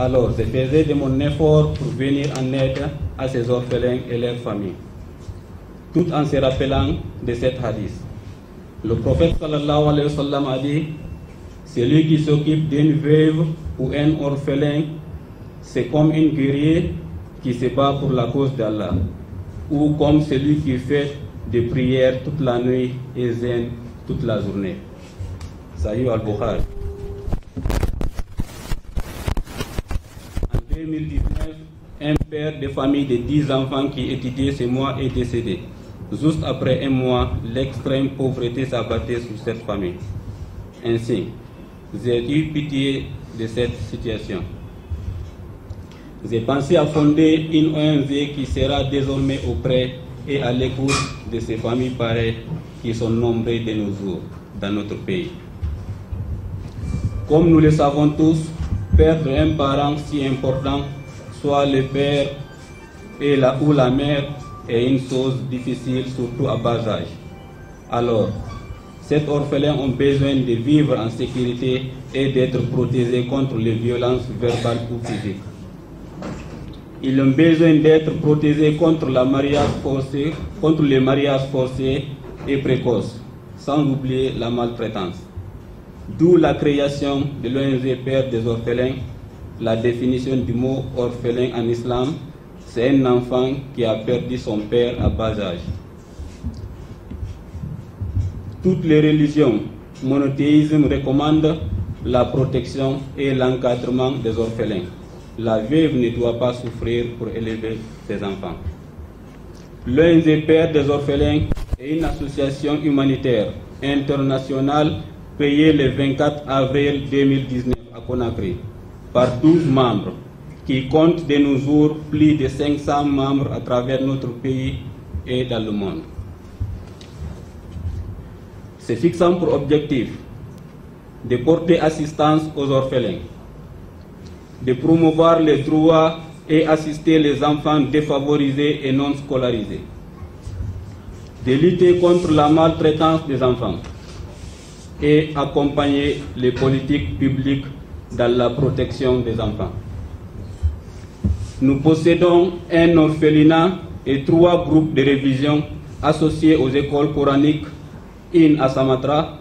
Alors, je faisais de mon effort pour venir en aide à ces orphelins et leurs familles, tout en se rappelant de cette hadith. Le prophète sallallahu alayhi wa sallam a dit: celui qui s'occupe d'une veuve ou un orphelin, c'est comme un guerrier qui se bat pour la cause d'Allah, ou comme celui qui fait des prières toute la nuit et zen toute la journée. Sahih al-Bukhari. En 2019, un père de famille de 10 enfants qui étudiait ce mois est décédé. Juste après un mois, l'extrême pauvreté s'abattait sur cette famille. Ainsi, j'ai eu pitié de cette situation. J'ai pensé à fonder une ONG qui sera désormais auprès et à l'écoute de ces familles pareilles qui sont nombreuses de nos jours dans notre pays. Comme nous le savons tous, perdre un parent si important, soit le père ou la mère, est une chose difficile, surtout à bas âge. Alors, ces orphelins ont besoin de vivre en sécurité et d'être protégés contre les violences verbales ou physiques. Ils ont besoin d'être protégés contre les mariages forcés et précoces, sans oublier la maltraitance. D'où la création de l'ONG Père des orphelins. La définition du mot orphelin en islam, c'est un enfant qui a perdu son père à bas âge. Toutes les religions monothéisme recommandent la protection et l'encadrement des orphelins. La veuve ne doit pas souffrir pour élever ses enfants. L'ONG Père des orphelins est une association humanitaire internationale créée le 24 avril 2019 à Conakry par 12 membres qui compte de nos jours plus de 500 membres à travers notre pays et dans le monde. Se fixant pour objectif de porter assistance aux orphelins, de promouvoir les droits et assister les enfants défavorisés et non scolarisés, de lutter contre la maltraitance des enfants et accompagner les politiques publiques dans la protection des enfants. Nous possédons un orphelinat et 3 groupes de révision associés aux écoles coraniques, une à Samatra,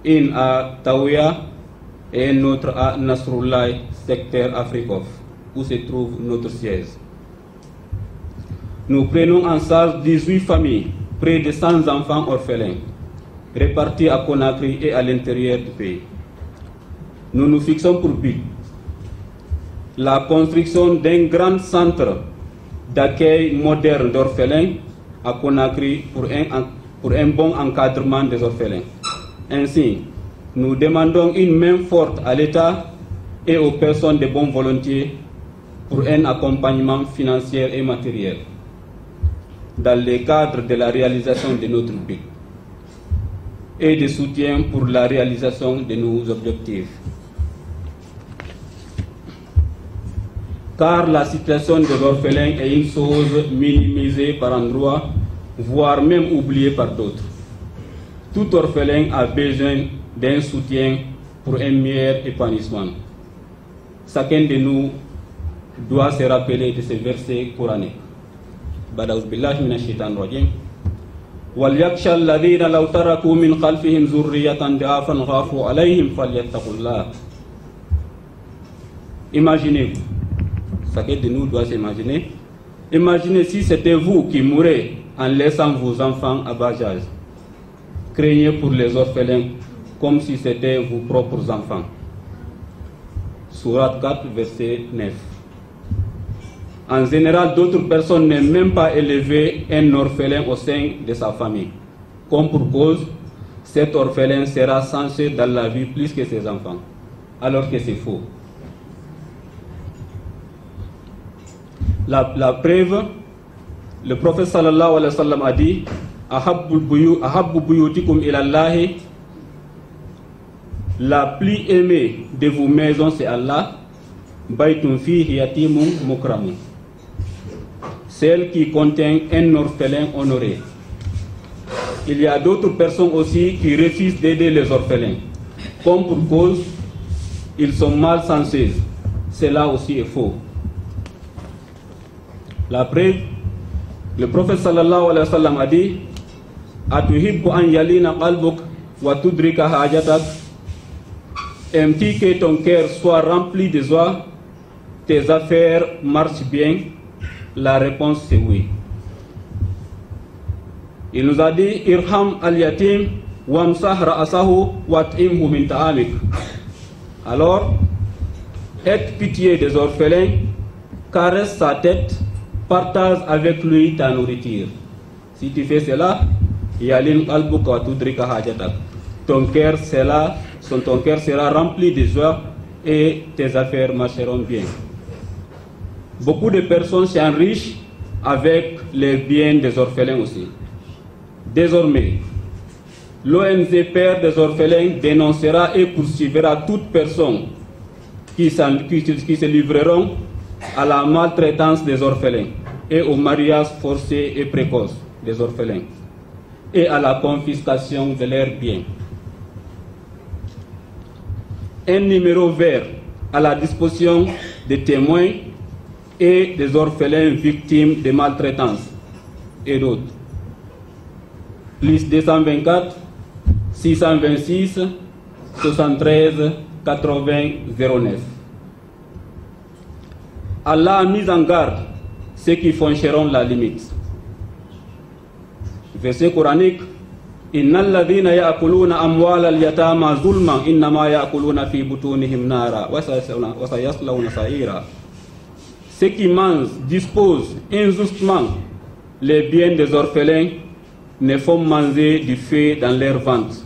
une à Taouya et un autre à Nasrullah, secteur Afrikof, où se trouve notre siège. Nous prenons en charge 18 familles, près de 100 enfants orphelins, répartis à Conakry et à l'intérieur du pays. Nous nous fixons pour but la construction d'un grand centre d'accueil moderne d'orphelins à Conakry pour un bon encadrement des orphelins. Ainsi, nous demandons une main forte à l'État et aux personnes de bonne volonté pour un accompagnement financier et matériel dans le cadre de la réalisation de notre but et de soutien pour la réalisation de nos objectifs. Car la situation des orphelins est une chose minimisée par endroits, voire même oubliée par d'autres. Tout orphelin a besoin d'un soutien pour un meilleur épanouissement. Chacun de nous doit se rappeler de ces versets coraniques. Badaouz billahi minash shaitanir rajim. وَلْيَخْشَى الَّذِينَ لَوْ تَرَكُوا مِنْ خَلْفِهِمْ ذُرِّيَّةً ضِعَافًا خَافُوا عَلَيْهِمْ فَلْيَتَّقُوا اللَّهَ. Imaginez-vous, chacun de nous doit s'imaginer. Imaginez si c'était vous qui mourrez en laissant vos enfants à bas âge. Craignez pour les orphelins comme si c'était vos propres enfants. Sourate 4, verset 9. En général, d'autres personnes n'aiment même pas élever un orphelin au sein de sa famille. Comme pour cause, cet orphelin sera censé dans la vie plus que ses enfants, alors que c'est faux. La preuve, le prophète sallallahu alayhi wa sallam a dit: Ahabbu buyutikum ilallahi, la plus aimée de vos maisons c'est Allah, baytun fihi yatimun mukramun, celle qui contient un orphelin honoré. Il y a d'autres personnes aussi qui refusent d'aider les orphelins, comme pour cause, ils sont mal censés, cela aussi est faux. La preuve, le prophète sallallahu alayhi wa sallam a dit: Atuhibbu an yalina qalbuk wa tudrika hajatak. Aimes-tu que ton cœur soit rempli de joie, tes affaires marchent bien? La réponse c'est oui. Il nous a dit: Irham al-yatim wamsah ra'asahu wat'imhu min ta'amik. Alors, aie pitié des orphelins, caresse sa tête, partage avec lui ta nourriture. Si tu fais cela, yalin qalbuka wa tudrika hajatak. Ton cœur sera rempli de joie et tes affaires marcheront bien. Beaucoup de personnes s'enrichissent avec les biens des orphelins aussi. Désormais, l'ONG Père des orphelins dénoncera et poursuivra toute personne qui se livreront à la maltraitance des orphelins et au mariage forcé et précoce des orphelins et à la confiscation de leurs biens. Un numéro vert à la disposition des témoins et des orphelins victimes de maltraitance et d'autres. Plus 224 626 73 80 09. Allah a mis en garde ceux qui franchiront la limite. Verset coranique: Innal ladhina ya'kuluna amwala al-yatama zulman innama ya'kuluna fi butunihim nara wa sayaslawna sa'ira. Ceux qui disposent injustement les biens des orphelins ne font manger du feu dans leur ventre.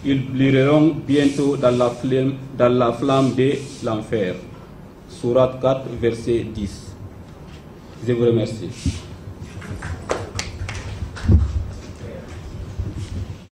Ils brûleront bientôt dans la flamme de l'enfer. Sourate 4, verset 10. Je vous remercie.